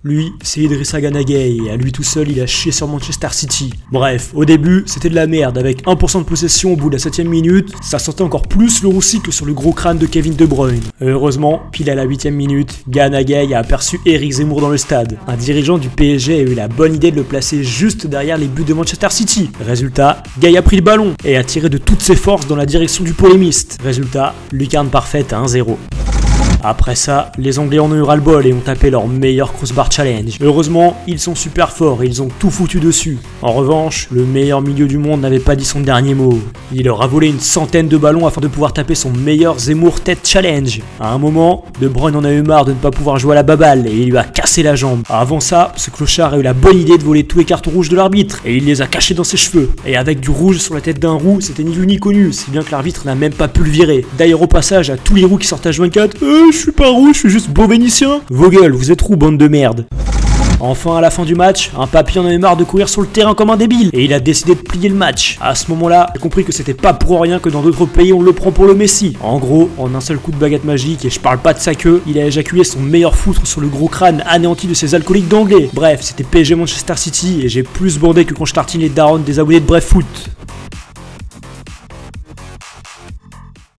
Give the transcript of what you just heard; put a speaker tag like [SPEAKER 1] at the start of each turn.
[SPEAKER 1] Lui, c'est Idrissa Gana Gueye, et à lui tout seul, il a chié sur Manchester City. Bref, au début, c'était de la merde, avec 1% de possession au bout de la 7ème minute, ça sentait encore plus le roussi que sur le gros crâne de Kevin De Bruyne. Heureusement, pile à la 8ème minute, Gana Gueye a aperçu Eric Zemmour dans le stade. Un dirigeant du PSG a eu la bonne idée de le placer juste derrière les buts de Manchester City. Résultat, Gueye a pris le ballon et a tiré de toutes ses forces dans la direction du polémiste. Résultat, lucarne parfaite à 1-0. Après ça, les Anglais en ont eu ras-le-bol et ont tapé leur meilleur crossbar challenge. Heureusement, ils sont super forts et ils ont tout foutu dessus. En revanche, le meilleur milieu du monde n'avait pas dit son dernier mot. Il leur a volé une centaine de ballons afin de pouvoir taper son meilleur Zemmour tête challenge. À un moment, De Bruyne en a eu marre de ne pas pouvoir jouer à la baballe et il lui a cassé la jambe. Avant ça, ce clochard a eu la bonne idée de voler tous les cartons rouges de l'arbitre et il les a cachés dans ses cheveux. Et avec du rouge sur la tête d'un roux, c'était ni vu ni connu, si bien que l'arbitre n'a même pas pu le virer. D'ailleurs au passage à tous les roux qui sortent à H24, je suis pas roux, je suis juste beau vénitien. Vos gueules, vous êtes roux, bande de merde. Enfin, à la fin du match, un papy en avait marre de courir sur le terrain comme un débile et il a décidé de plier le match. À ce moment-là, j'ai compris que c'était pas pour rien que dans d'autres pays on le prend pour le Messi. En gros, en un seul coup de baguette magique, et je parle pas de sa queue, il a éjaculé son meilleur foutre sur le gros crâne anéanti de ses alcooliques d'anglais. Bref, c'était PSG Manchester City et j'ai plus bandé que quand je tartine les darons des abonnés de Bref Foot.